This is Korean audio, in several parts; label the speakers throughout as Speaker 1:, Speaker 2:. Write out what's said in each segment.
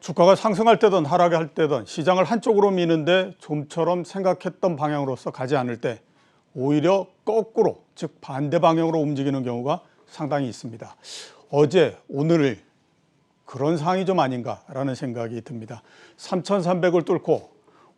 Speaker 1: 주가가 상승할 때든 하락할 때든 시장을 한쪽으로 미는데 좀처럼 생각했던 방향으로서 가지 않을 때 오히려 거꾸로, 즉 반대 방향으로 움직이는 경우가 상당히 있습니다. 어제, 오늘 그런 상황이 좀 아닌가라는 생각이 듭니다. 3,300을 뚫고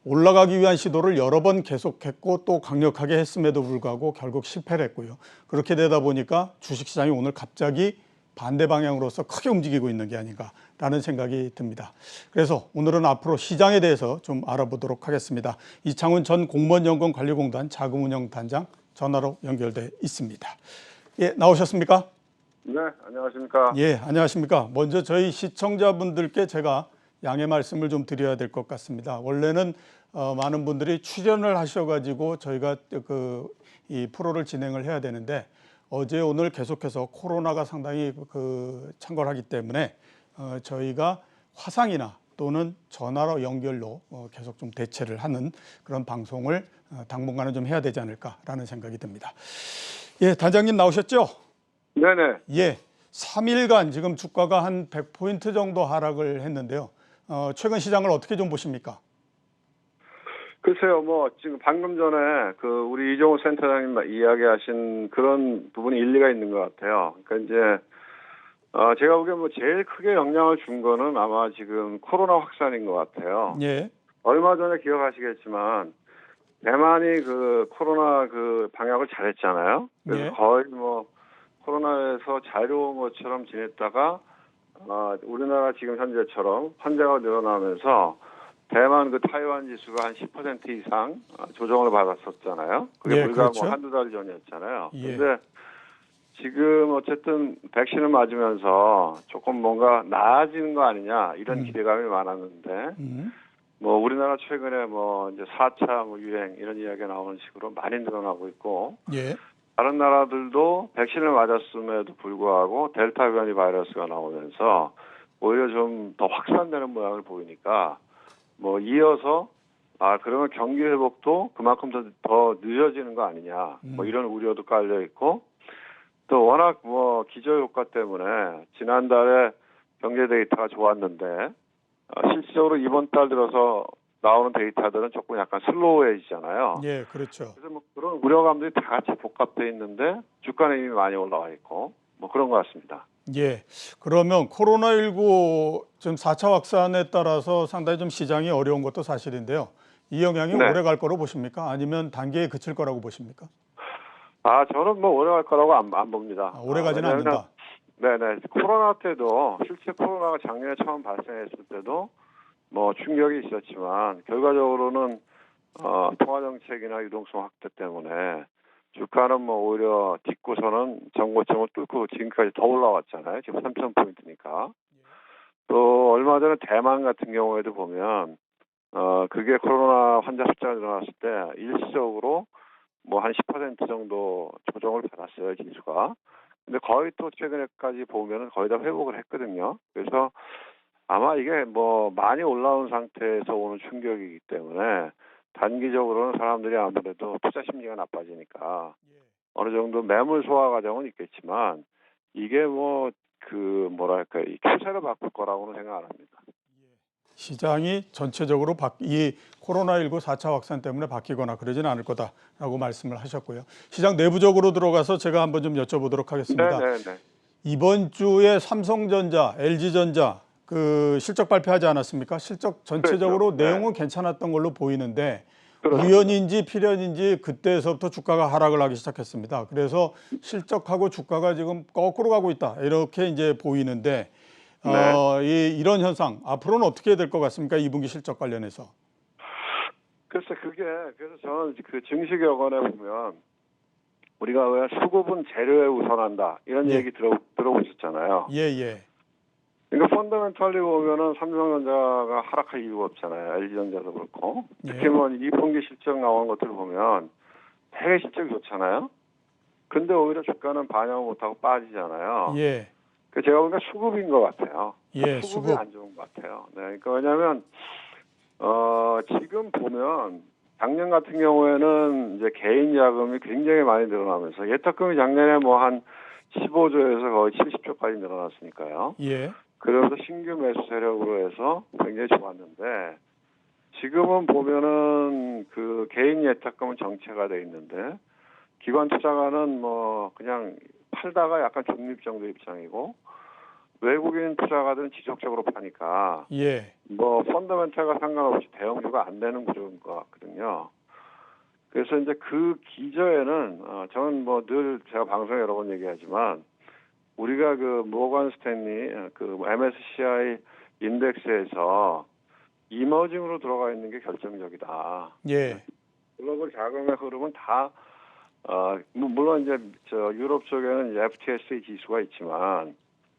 Speaker 1: 올라가기 위한 시도를 여러 번 계속했고 또 강력하게 했음에도 불구하고 결국 실패를 했고요. 그렇게 되다 보니까 주식시장이 오늘 갑자기 반대 방향으로서 크게 움직이고 있는 게 아닌가라는 생각이 듭니다. 그래서 오늘은 앞으로 시장에 대해서 좀 알아보도록 하겠습니다. 이창훈 전 공무원연금관리공단 자금운용단장 전화로 연결돼 있습니다. 예, 나오셨습니까?
Speaker 2: 네, 안녕하십니까.
Speaker 1: 예, 안녕하십니까. 먼저 저희 시청자분들께 제가 양해 말씀을 좀 드려야 될 것 같습니다. 원래는 많은 분들이 출연을 하셔가지고 저희가 이 프로를 진행을 해야 되는데 어제 오늘 계속해서 코로나가 상당히 창궐하기 때문에 저희가 화상이나 또는 전화로 연결로 계속 좀 대체를 하는 그런 방송을 당분간은 좀 해야 되지 않을까라는 생각이 듭니다. 예, 단장님 나오셨죠?
Speaker 2: 네네.
Speaker 1: 예, 3일간 지금 주가가 한 100포인트 정도 하락을 했는데요. 최근 시장을 어떻게 좀 보십니까?
Speaker 2: 글쎄요, 지금 방금 전에 우리 이종호 센터장님 이야기하신 그런 부분이 일리가 있는 것 같아요. 그러니까 이제, 제가 보기엔 제일 크게 영향을 준 거는 아마 지금 코로나 확산인 것 같아요.
Speaker 1: 예.
Speaker 2: 얼마 전에 기억하시겠지만, 대만이 코로나 방역을 잘했잖아요. 그래서
Speaker 1: 예.
Speaker 2: 거의 코로나에서 자유로운 것처럼 지냈다가, 우리나라 지금 현재처럼 환자가 늘어나면서 대만 타이완 지수가 한 10% 이상 조정을 받았었잖아요. 그게
Speaker 1: 예,
Speaker 2: 불과
Speaker 1: 그렇죠.
Speaker 2: 한두 달 전이었잖아요.
Speaker 1: 예.
Speaker 2: 근데 지금 어쨌든 백신을 맞으면서 조금 뭔가 나아지는 거 아니냐 이런 기대감이 많았는데 우리나라 최근에 이제 4차 유행 이런 이야기가 나오는 식으로 많이 늘어나고 있고
Speaker 1: 예.
Speaker 2: 다른 나라들도 백신을 맞았음에도 불구하고 델타 변이 바이러스가 나오면서 오히려 좀 더 확산되는 모양을 보이니까 이어서 그러면 경기 회복도 그만큼 더 늦어지는 거 아니냐 이런 우려도 깔려 있고 또 워낙 기저 효과 때문에 지난달에 경제 데이터가 좋았는데 실질적으로 이번 달 들어서 나오는 데이터들은 조금 약간 슬로우해지잖아요.
Speaker 1: 예, 그렇죠.
Speaker 2: 그래서 그런 우려감들이 다 같이 복합되어 있는데 주가는 이미 많이 올라와 있고 그런 것 같습니다.
Speaker 1: 예. 그러면 코로나19 지금 4차 확산에 따라서 상당히 좀 시장이 어려운 것도 사실인데요. 이 영향이
Speaker 2: 네.
Speaker 1: 오래 갈 거로 보십니까? 아니면 단계에 그칠 거라고 보십니까?
Speaker 2: 저는 오래 갈 거라고 안 봅니다.
Speaker 1: 오래 가지는 않는다.
Speaker 2: 네네. 코로나 때도 실제 코로나가 작년에 처음 발생했을 때도 충격이 있었지만 결과적으로는 통화 정책이나 유동성 확대 때문에 주가는 오히려 딛고서는 정고점을 뚫고 지금까지 더 올라왔잖아요. 지금 3,000포인트니까. 또 얼마 전에 대만 같은 경우에도 보면 그게 코로나 환자 숫자가 늘어났을 때 일시적으로 한 10% 정도 조정을 받았어요, 지수가. 근데 거의 또 최근에까지 보면은 거의 다 회복을 했거든요. 그래서 아마 이게 많이 올라온 상태에서 오는 충격이기 때문에 단기적으로는 사람들이 아무래도 투자 심리가 나빠지니까 어느 정도 매물 소화 과정은 있겠지만 이게 이 추세를 바꿀 거라고는 생각 안 합니다.
Speaker 1: 시장이 전체적으로 이 코로나19 4차 확산 때문에 바뀌거나 그러지는 않을 거다라고 말씀을 하셨고요. 시장 내부적으로 들어가서 제가 한번 좀 여쭤보도록 하겠습니다.
Speaker 2: 네네네.
Speaker 1: 이번 주에 삼성전자, LG전자 실적 발표하지 않았습니까? 실적 전체적으로
Speaker 2: 그렇죠. 네.
Speaker 1: 내용은 괜찮았던 걸로 보이는데
Speaker 2: 그렇습니다.
Speaker 1: 우연인지 필연인지 그때서부터 주가가 하락을 하기 시작했습니다. 그래서 실적하고 주가가 지금 거꾸로 가고 있다 이렇게 이제 보이는데 이런 현상 앞으로는 어떻게 될 것 같습니까? 2분기 실적 관련해서.
Speaker 2: 그래서 저는 증시격언에 보면 우리가 왜 수급은 재료에 우선한다 이런
Speaker 1: 예.
Speaker 2: 얘기 들어보셨잖아요.
Speaker 1: 예.
Speaker 2: 그러니까 펀더멘털리 보면은 삼성전자가 하락할 이유가 없잖아요. LG전자도 그렇고. 특히
Speaker 1: 예.
Speaker 2: 2분기 실적 나오는 것들을 보면 되게 실적이 좋잖아요. 근데 오히려 주가는 반영을 못하고 빠지잖아요.
Speaker 1: 예.
Speaker 2: 제가 보니까 수급인 것 같아요.
Speaker 1: 예,
Speaker 2: 수급이
Speaker 1: 수급.
Speaker 2: 안 좋은 것 같아요. 네, 그러니까 왜냐하면 지금 보면 작년 같은 경우에는 이제 개인 자금이 굉장히 많이 늘어나면서 예탁금이 작년에 한 15조에서 거의 70조까지 늘어났으니까요.
Speaker 1: 예.
Speaker 2: 그러면서 신규 매수 세력으로 해서 굉장히 좋았는데 지금은 보면은 그 개인 예탁금은 정체가 돼 있는데 기관 투자가는 뭐 그냥 팔다가 약간 중립 정도 입장이고 외국인 투자가들은 지속적으로 파니까
Speaker 1: 예,
Speaker 2: 뭐 펀더멘탈과 상관없이 대형주가 안 되는 구조인 것 같거든요. 그래서 이제 그 기저에는 저는 뭐 늘 제가 방송에 여러 번 얘기하지만 우리가 그 모건 스탠리 그 MSCI 인덱스에서 이머징으로 들어가 있는 게 결정적이다.
Speaker 1: 예,
Speaker 2: 글로벌 자금의 흐름은 다 물론 이제 저 유럽 쪽에는 이제 FTSE 지수가 있지만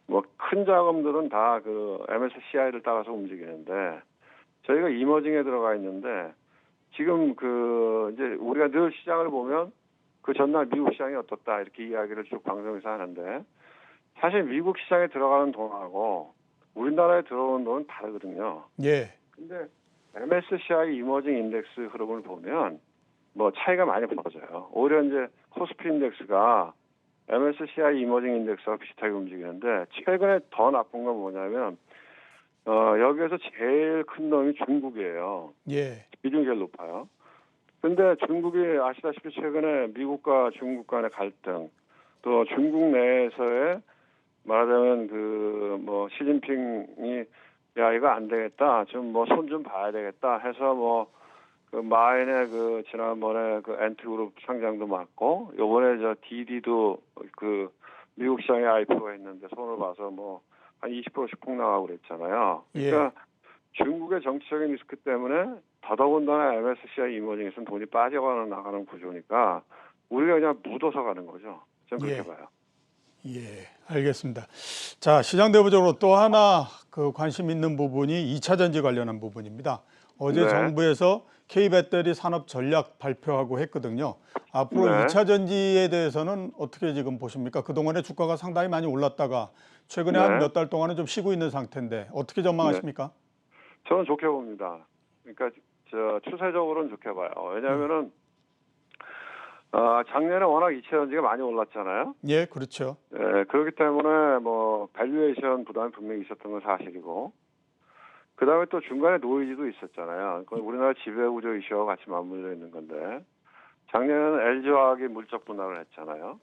Speaker 2: 뭐 큰 자금들은 다 그 MSCI를 따라서 움직이는데 저희가 이머징에 들어가 있는데 지금 그 이제 우리가 늘 시장을 보면 그 전날 미국 시장이 어떻다 이렇게 이야기를 쭉 방송에서 하는데 사실 미국 시장에 들어가는 돈하고 우리나라에 들어오는 돈은 다르거든요.
Speaker 1: 예,
Speaker 2: 근데 MSCI 이머징 인덱스 흐름을 보면 뭐 차이가 많이 벌어져요. 오히려 이제 코스피 인덱스가 MSCI 이머징 인덱스와 비슷하게 움직이는데 최근에 더 나쁜 건 뭐냐면 여기에서 제일 큰 놈이 중국이에요.
Speaker 1: 예,
Speaker 2: 비중이 제일 높아요. 근데 중국이 아시다시피 최근에 미국과 중국 간의 갈등, 또 중국 내에서의 말하자면 그 뭐 시진핑이 야 이거 안 되겠다, 좀 뭐 손 좀 봐야 되겠다 해서 뭐 그 마인의 그 지난번에 그 엔트그룹 상장도 맞고 요번에 저 디디도 그 미국 시장에 IPO 했는데 손을 봐서 뭐 한 20%씩 폭락하고 그랬잖아요. 그러니까 중국의 정치적인 리스크 때문에 더더군다나 MSCI 이머징에서는 돈이 빠져가는 나가는 구조니까 우리가 그냥 묻어서 가는 거죠. 저는 그렇게
Speaker 1: 예.
Speaker 2: 봐요.
Speaker 1: 예, 알겠습니다. 자, 시장 내부적으로 또 하나 그 관심 있는 부분이 2차 전지 관련한 부분입니다. 어제
Speaker 2: 네.
Speaker 1: 정부에서 K배터리 산업 전략 발표하고 했거든요. 앞으로
Speaker 2: 네.
Speaker 1: 2차 전지에 대해서는 어떻게 지금 보십니까? 그동안에 주가가 상당히 많이 올랐다가 최근에 한
Speaker 2: 네.
Speaker 1: 몇 달 동안은 좀 쉬고 있는 상태인데 어떻게 전망하십니까?
Speaker 2: 저는 좋게 봅니다. 그러니까 저 추세적으로는 좋게 봐요. 왜냐하면은 작년에 워낙 2차 전지가 많이 올랐잖아요.
Speaker 1: 예, 그렇죠.
Speaker 2: 예, 그렇기 때문에 뭐 밸류에이션 부담이 분명히 있었던 건 사실이고, 그 다음에 또 중간에 노이즈도 있었잖아요. 그건 우리나라 지배구조 이슈와 같이 맞물려 있는 건데, 작년에는 LG화학이 물적 분할을 했잖아요.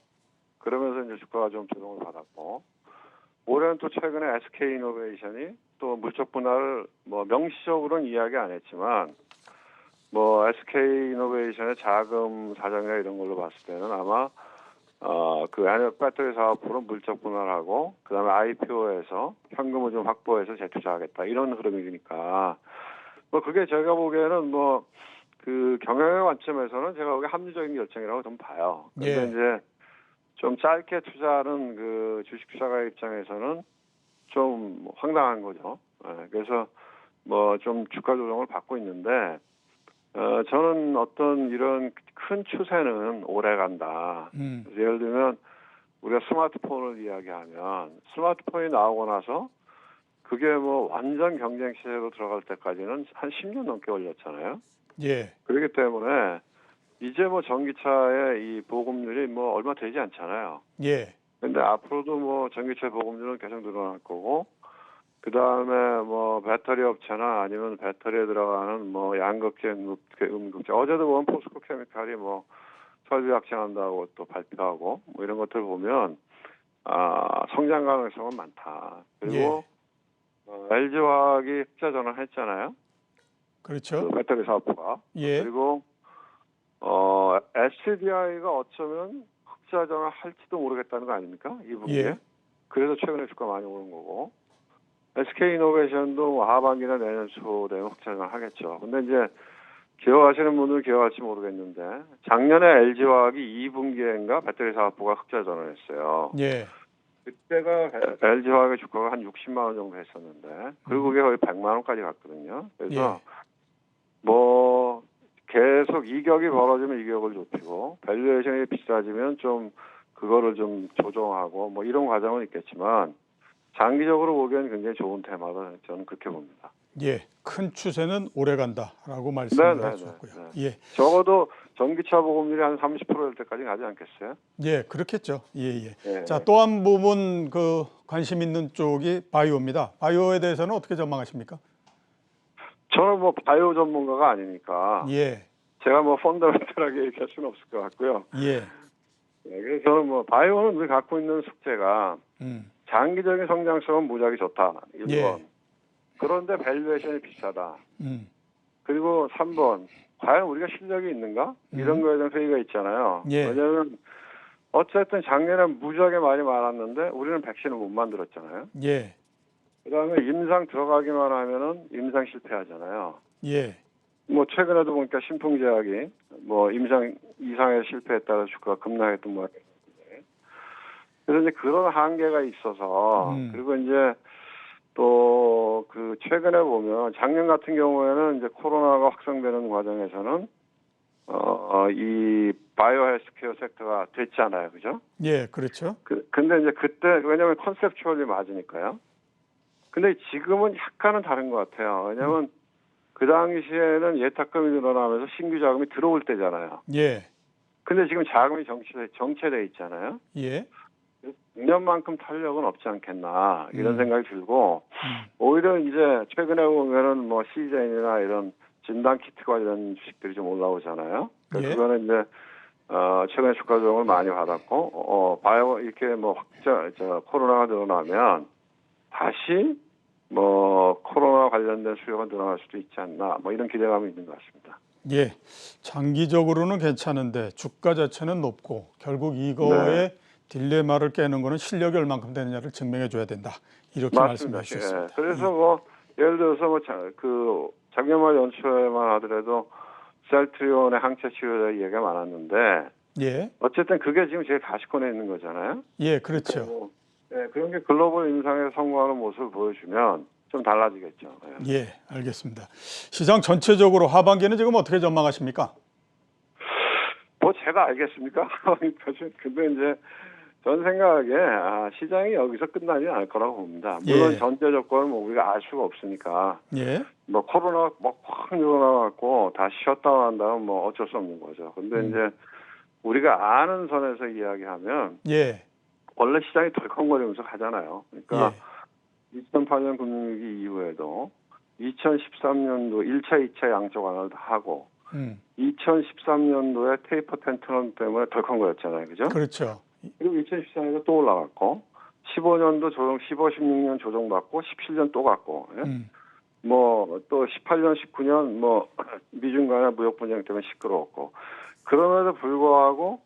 Speaker 2: 그러면서 이제 주가가 좀 조정을 받았고, 올해는 또 최근에 SK이노베이션이 또 물적 분할을 뭐 명시적으로는 이야기 안 했지만, 뭐 SK이노베이션의 자금 사정이나 이런 걸로 봤을 때는 아마 그 안에 배터리 사업으로 물적 분할하고 그다음에 IPO에서 현금을 좀 확보해서 재투자하겠다 이런 흐름이니까 뭐 그게 제가 보기에는 뭐 그 경영의 관점에서는 제가 보기에 합리적인 결정이라고 좀 봐요. 그런데
Speaker 1: 예.
Speaker 2: 이제 좀 짧게 투자하는 그 주식 투자가 입장에서는 좀 황당한 거죠. 그래서 뭐 좀 주가 조정을 받고 있는데 저는 어떤 이런 큰 추세는 오래 간다. 예를 들면 우리가 스마트폰을 이야기하면 스마트폰이 나오고 나서 그게 뭐 완전 경쟁 시세로 들어갈 때까지는 한 10년 넘게 걸렸잖아요.
Speaker 1: 예.
Speaker 2: 그렇기 때문에 이제 뭐 전기차의 이 보급률이 뭐 얼마 되지 않잖아요.
Speaker 1: 예.
Speaker 2: 근데 앞으로도 뭐 전기차 보급률은 계속 늘어날 거고 그다음에 뭐 배터리 업체나 아니면 배터리에 들어가는 뭐 양극재, 음극재. 어제도 보면 포스코 케미칼이 뭐 설비 확장한다고 또 발표하고 뭐 이런 것들 보면 성장 가능성은 많다. 그리고 LG화학이 흑자 전환했잖아요.
Speaker 1: 그렇죠.
Speaker 2: 그 배터리 사업부가.
Speaker 1: 예.
Speaker 2: 그리고 SDI가 어쩌면 흑자 전환할지도 모르겠다는 거 아닙니까? 이 분기에.
Speaker 1: 예.
Speaker 2: 그래서 최근에 주가 많이 오른 거고. SK이노베이션도 하반기나 내년 초 되면 흑자전환 하겠죠. 근데 이제 기억하시는 분들은 기억할지 모르겠는데 작년에 LG화학이 2분기인가 배터리 사업부가 흑자 전환했어요.
Speaker 1: 예.
Speaker 2: 그때가 LG화학의 주가가 한 60만 원 정도 했었는데 그리고 그게 거의 100만 원까지 갔거든요. 그래서 뭐 계속 이격이 벌어지면 이격을 좁히고 밸류에이션이 비싸지면 좀 그거를 좀 조정하고 뭐 이런 과정은 있겠지만 장기적으로 보기에는 굉장히 좋은 테마다 저는 그렇게 봅니다.
Speaker 1: 예, 큰 추세는 오래 간다라고 말씀을
Speaker 2: 네.
Speaker 1: 해주셨고요. 예,
Speaker 2: 적어도 전기차 보급률이 한 30%될 때까지 가지 않겠어요?
Speaker 1: 예, 그렇겠죠. 예, 예.
Speaker 2: 예.
Speaker 1: 자, 또 한 부분 그 관심 있는 쪽이 바이오입니다. 바이오에 대해서는 어떻게 전망하십니까?
Speaker 2: 저는 뭐 바이오 전문가가 아니니까
Speaker 1: 예,
Speaker 2: 제가 뭐 펀더멘털하게 얘기할 수는 없을 것 같고요.
Speaker 1: 예,
Speaker 2: 네, 그래서 저는 뭐 바이오는 우리 갖고 있는 숙제가 장기적인 성장성은 무지하게 좋다. 1번.
Speaker 1: 예.
Speaker 2: 그런데 밸류에이션이 비싸다.
Speaker 1: 음,
Speaker 2: 그리고 3번. 과연 우리가 실력이 있는가? 이런 거에 대한 회의가 있잖아요.
Speaker 1: 예.
Speaker 2: 왜냐하면 어쨌든 작년에 무지하게 많이 많았는데 우리는 백신을 못 만들었잖아요.
Speaker 1: 예,
Speaker 2: 그다음에 임상 들어가기만 하면은 임상 실패하잖아요.
Speaker 1: 예,
Speaker 2: 뭐 최근에도 보니까 신풍제약이 뭐 임상 이상에 실패했다가 주가가 급락했던 것 같아요. 그래서 이제 그런 한계가 있어서 그리고 이제 또 그 최근에 보면 작년 같은 경우에는 이제 코로나가 확산되는 과정에서는 이 바이오 헬스케어 섹터가 됐잖아요, 그죠?
Speaker 1: 예, 그렇죠.
Speaker 2: 근데 이제 그때 왜냐하면 컨셉추얼리 맞으니까요. 근데 지금은 약간은 다른 것 같아요. 왜냐하면 그 당시에는 예탁금이 늘어나면서 신규 자금이 들어올 때잖아요.
Speaker 1: 예,
Speaker 2: 근데 지금 자금이 정체돼 있잖아요.
Speaker 1: 예,
Speaker 2: 2년만큼 탄력은 없지 않겠나 이런 생각이 들고 오히려 이제 최근에 보면은 뭐 시젠이나 이런 진단 키트 관련 주식들이 좀 올라오잖아요. 그러니까
Speaker 1: 예.
Speaker 2: 그거는 이제 최근에 주가 조정을 많이 받았고 바이오 이렇게 뭐 코로나가 늘어나면 다시 뭐 코로나 관련된 수요가 늘어날 수도 있지 않나 뭐 이런 기대감이 있는 것 같습니다.
Speaker 1: 예, 장기적으로는 괜찮은데 주가 자체는 높고 결국 이거의 딜레마를 깨는 거는 실력이 얼만큼 되느냐를 증명해 줘야 된다. 이렇게
Speaker 2: 맞습니다.
Speaker 1: 말씀해 주셨습니다.
Speaker 2: 예. 그래서 뭐 예를 들어서 뭐 그 작년 말 연초에만 하더라도 셀트리온의 항체 치료제 얘기가 많았는데
Speaker 1: 예,
Speaker 2: 어쨌든 그게 지금 제일 가시권에 있는 거잖아요.
Speaker 1: 예, 그렇죠.
Speaker 2: 그러니까 뭐, 그런 게 글로벌 임상에 성공하는 모습을 보여주면 좀 달라지겠죠. 예.
Speaker 1: 예, 알겠습니다. 시장 전체적으로 하반기는 지금 어떻게 전망하십니까?
Speaker 2: 뭐 제가 알겠습니까? 근데 이제 전 생각에 시장이 여기서 끝나지 않을 거라고 봅니다. 물론
Speaker 1: 예.
Speaker 2: 전제 조건은 뭐 우리가 알 수가 없으니까
Speaker 1: 예,
Speaker 2: 뭐 코로나 뭐확 늘어나갖고 다시 셧다운 한다면 뭐 어쩔 수 없는 거죠. 근데 이제 우리가 아는 선에서 이야기하면
Speaker 1: 예,
Speaker 2: 원래 시장이 덜컹거리면서 가잖아요. 그러니까
Speaker 1: 예,
Speaker 2: 2008년 금융위기 이후에도 2013년도 1차, 2차 양적 완화를 다 하고 2013년도에 테이퍼 텐트럼 때문에 덜컹거렸잖아요. 그죠?
Speaker 1: 그렇죠.
Speaker 2: 그리고 2014년도 또 올라갔고 15년도 조정, 15, 16년 조정받고 17년 또 갔고 뭐 또 18년, 19년 뭐 미중 간의 무역 분쟁 때문에 시끄러웠고 그럼에도 불구하고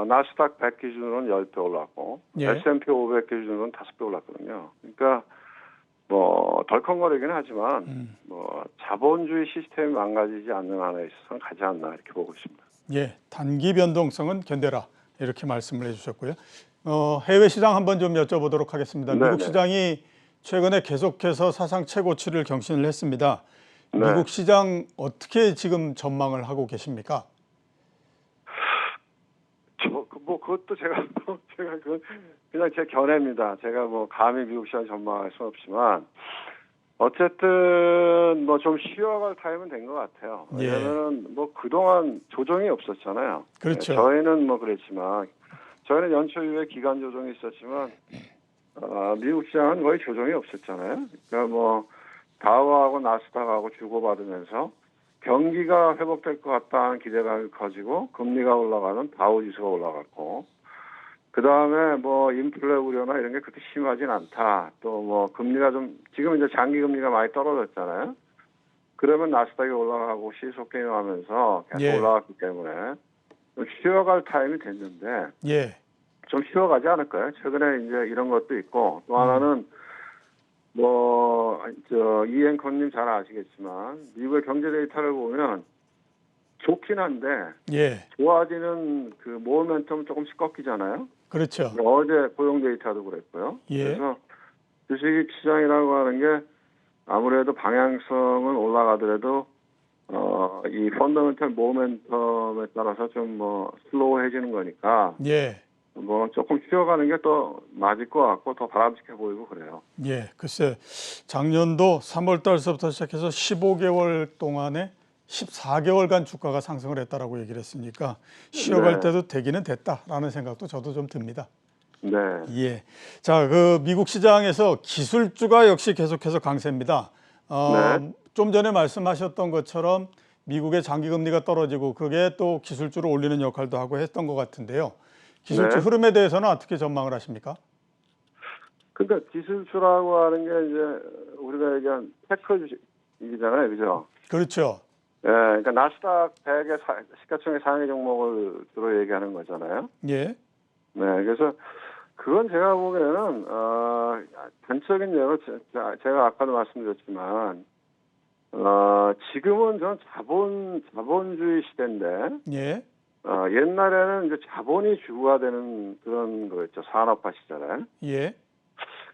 Speaker 2: 나스닥 100 기준으로는 10배 올랐고
Speaker 1: 예.
Speaker 2: S&P 500 기준으로는 5배 올랐거든요. 그러니까 뭐 덜컹거리긴 하지만 뭐 자본주의 시스템이 망가지지 않는 한에 있어서는 가지 않나 이렇게 보고 있습니다.
Speaker 1: 예, 단기 변동성은 견뎌라 이렇게 말씀을 해주셨고요. 해외 시장 한번 좀 여쭤보도록 하겠습니다.
Speaker 2: 네네.
Speaker 1: 미국 시장이 최근에 계속해서 사상 최고치를 경신을 했습니다.
Speaker 2: 네.
Speaker 1: 미국 시장 어떻게 지금 전망을 하고 계십니까?
Speaker 2: 뭐 그것도 제가 그냥 제 견해입니다. 제가 뭐 감히 미국 시장 전망할 수는 없지만 어쨌든 뭐 좀 쉬어갈 타임은 된 것 같아요.
Speaker 1: 예.
Speaker 2: 왜냐하면 뭐 그동안 조정이 없었잖아요.
Speaker 1: 그렇죠.
Speaker 2: 저희는 뭐 그랬지만 저희는 연초 이후에 기간 조정이 있었지만 미국 시장은 거의 조정이 없었잖아요. 그러니까 뭐 다우하고 나스닥하고 주고받으면서 경기가 회복될 것 같다는 기대감이 커지고 금리가 올라가는 다우 지수가 올라갔고 그 다음에 뭐 인플레 우려나 이런 게 그렇게 심하진 않다. 또 뭐 금리가 좀 지금 이제 장기 금리가 많이 떨어졌잖아요. 그러면 나스닥이 올라가고 시속 게임하면서 계속
Speaker 1: 예.
Speaker 2: 올라갔기 때문에 좀 쉬어갈 타임이 됐는데
Speaker 1: 예,
Speaker 2: 좀 쉬어가지 않을까요? 최근에 이제 이런 것도 있고 또 하나는 이 앵커님 잘 아시겠지만 미국의 경제 데이터를 보면 좋긴 한데
Speaker 1: 예,
Speaker 2: 좋아지는 그 모멘텀 조금씩 꺾이잖아요.
Speaker 1: 그렇죠.
Speaker 2: 어제 고용 데이터도 그랬고요.
Speaker 1: 예.
Speaker 2: 그래서 주식 시장이라고 하는 게 아무래도 방향성은 올라가더라도 이 펀더멘털 모멘텀에 따라서 좀 뭐 슬로우해지는 거니까
Speaker 1: 예,
Speaker 2: 뭐 조금 쉬어가는 게 또 맞을 것 같고 더 바람직해 보이고 그래요.
Speaker 1: 예. 글쎄 작년도 3월 달서부터 시작해서 15개월 동안에 14개월간 주가가 상승을 했다라고 얘기를 했으니까 쉬어갈
Speaker 2: 네.
Speaker 1: 때도 되기는 됐다라는 생각도 저도 좀 듭니다.
Speaker 2: 네.
Speaker 1: 예. 자, 그 미국 시장에서 기술주가 역시 계속해서 강세입니다.
Speaker 2: 네.
Speaker 1: 좀 전에 말씀하셨던 것처럼 미국의 장기 금리가 떨어지고 그게 또 기술주를 올리는 역할도 하고 했던 것 같은데요. 기술주
Speaker 2: 네.
Speaker 1: 흐름에 대해서는 어떻게 전망을 하십니까?
Speaker 2: 그러니까 기술주라고 하는 게 이제 우리가 얘기한 테크 주식이잖아요, 그죠?
Speaker 1: 그렇죠.
Speaker 2: 예, 그러니까 나스닥 100의 시가총액 상위 종목을 주로 얘기하는 거잖아요.
Speaker 1: 예.
Speaker 2: 네, 그래서 그건 제가 보기에는 단적인 예로 제가 아까도 말씀드렸지만 지금은 전 자본주의 시대인데
Speaker 1: 예.
Speaker 2: 옛날에는 이제 자본이 주가 되는 그런 거였죠. 산업화 시절에.
Speaker 1: 예.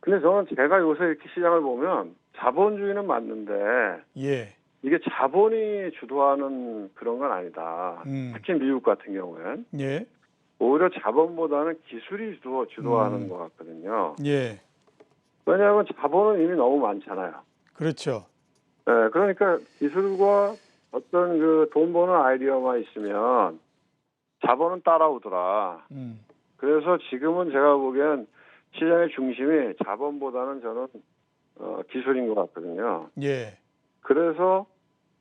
Speaker 2: 근데 저는 제가 요새 이렇게 시장을 보면 자본주의는 맞는데
Speaker 1: 예.
Speaker 2: 이게 자본이 주도하는 그런 건 아니다. 특히 미국 같은 경우엔
Speaker 1: 예.
Speaker 2: 오히려 자본보다는 기술이 주도하는 것 같거든요.
Speaker 1: 예.
Speaker 2: 왜냐하면 자본은 이미 너무 많잖아요.
Speaker 1: 그렇죠.
Speaker 2: 네, 그러니까 기술과 어떤 그 돈 버는 아이디어만 있으면 자본은 따라오더라. 그래서 지금은 제가 보기엔 시장의 중심이 자본보다는 저는 기술인 것 같거든요.
Speaker 1: 예.
Speaker 2: 그래서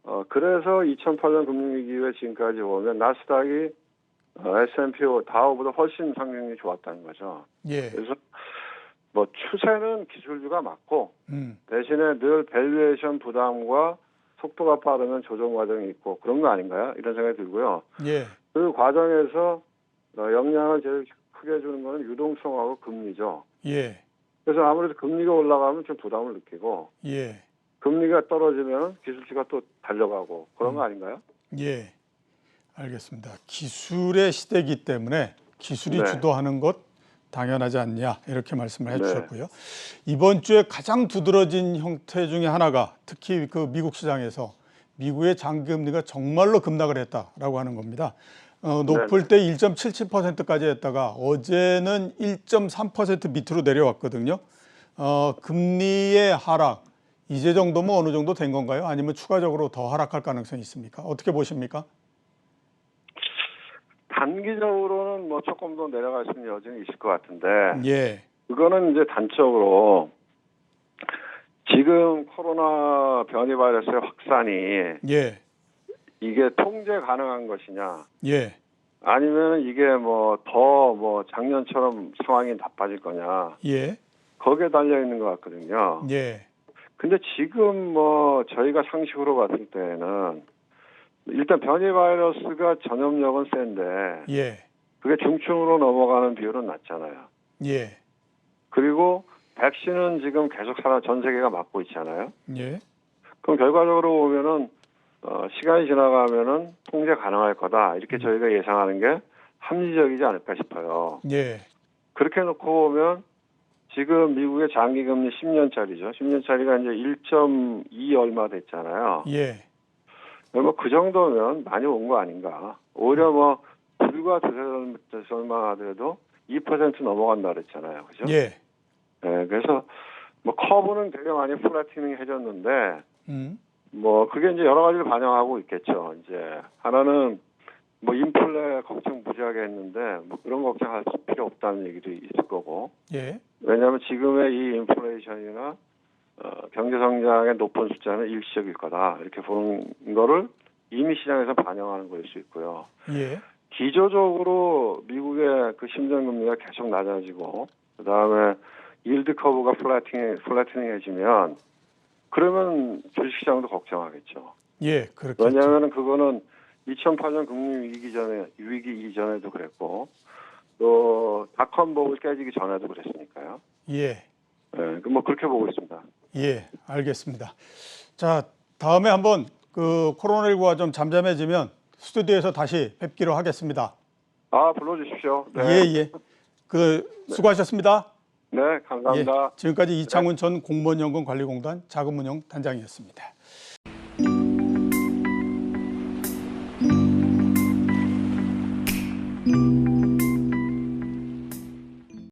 Speaker 2: 2008년 금융위기 이후에 지금까지 보면 나스닥이 S&P 다우보다 훨씬 상승률이 좋았다는 거죠.
Speaker 1: 예.
Speaker 2: 그래서 뭐 추세는 기술주가 맞고 대신에 늘 밸류에이션 부담과 속도가 빠르면 조정 과정이 있고 그런 거 아닌가요? 이런 생각이 들고요.
Speaker 1: 예.
Speaker 2: 그 과정에서 영향을 제일 크게 주는 거는 유동성하고 금리죠.
Speaker 1: 예.
Speaker 2: 그래서 아무래도 금리가 올라가면 좀 부담을 느끼고
Speaker 1: 예.
Speaker 2: 금리가 떨어지면 기술주가 또 달려가고 그런 거 아닌가요?
Speaker 1: 예. 알겠습니다. 기술의 시대이기 때문에 기술이
Speaker 2: 네.
Speaker 1: 주도하는 것 당연하지 않냐 이렇게 말씀을
Speaker 2: 네.
Speaker 1: 해주셨고요. 이번 주에 가장 두드러진 형태 중에 하나가 특히 그 미국 시장에서 미국의 장기금리가 정말로 급락을 했다라고 하는 겁니다. 높을 때 1.77%까지 했다가 어제는 1.3% 밑으로 내려왔거든요. 금리의 하락 이제 정도면 어느 정도 된 건가요? 아니면 추가적으로 더 하락할 가능성이 있습니까? 어떻게 보십니까?
Speaker 2: 단기적으로는 뭐 조금 더 내려갈 수 있는 여지는 있을 것 같은데
Speaker 1: 예.
Speaker 2: 그거는 이제 단적으로 지금 코로나 변이 바이러스의 확산이
Speaker 1: 예.
Speaker 2: 이게 통제 가능한 것이냐
Speaker 1: 예.
Speaker 2: 아니면 이게 더 작년처럼 상황이 나빠질 거냐
Speaker 1: 예.
Speaker 2: 거기에 달려 있는 것 같거든요.
Speaker 1: 예.
Speaker 2: 근데 지금 저희가 상식으로 봤을 때는 일단 변이 바이러스가 전염력은 센데
Speaker 1: 예.
Speaker 2: 그게 중증으로 넘어가는 비율은 낮잖아요.
Speaker 1: 예.
Speaker 2: 그리고 백신은 지금 계속 전 세계가 맞고 있잖아요.
Speaker 1: 예.
Speaker 2: 그럼 결과적으로 보면은 시간이 지나가면은 통제 가능할 거다 이렇게 저희가 예상하는 게 합리적이지 않을까 싶어요.
Speaker 1: 예.
Speaker 2: 그렇게 놓고 보면 지금 미국의 장기금리 10년짜리죠. 10년짜리가 이제 1.2 얼마 됐잖아요.
Speaker 1: 예.
Speaker 2: 그 정도면 많이 온 거 아닌가. 오히려 불과 두세 달 전만 하더라도 2% 넘어간다 그랬잖아요. 그죠?
Speaker 1: 예.
Speaker 2: 네, 그래서 커브는 되게 많이 플래티닝 해줬는데 그게 이제 여러 가지를 반영하고 있겠죠. 이제 하나는 인플레 걱정 무지하게 했는데 그런 걱정할 필요 없다는 얘기도 있을 거고.
Speaker 1: 예.
Speaker 2: 왜냐하면 지금의 이 인플레이션이나 경제 성장의 높은 숫자는 일시적일 거다 이렇게 보는 거를 이미 시장에서 반영하는 거일 수 있고요.
Speaker 1: 예.
Speaker 2: 기조적으로 미국의 그 심정금리가 계속 낮아지고 그 다음에 일드 커브가 플래티닝해지면 그러면 주식시장도 걱정하겠죠.
Speaker 1: 예. 그렇겠죠.
Speaker 2: 왜냐하면 그거는 2008년 위기 이전에도 그랬고 또 닷컴버블 깨지기 전에도 그랬으니까요.
Speaker 1: 예.
Speaker 2: 네, 그렇게 보고 있습니다.
Speaker 1: 예. 알겠습니다. 자, 다음에 한번 그 코로나19가 좀 잠잠해지면 스튜디오에서 다시 뵙기로 하겠습니다.
Speaker 2: 불러주십시오. 네.
Speaker 1: 예. 수고하셨습니다.
Speaker 2: 네, 감사합니다.
Speaker 1: 예. 지금까지 이창훈 전 공무원연금관리공단 자금운용 단장이었습니다.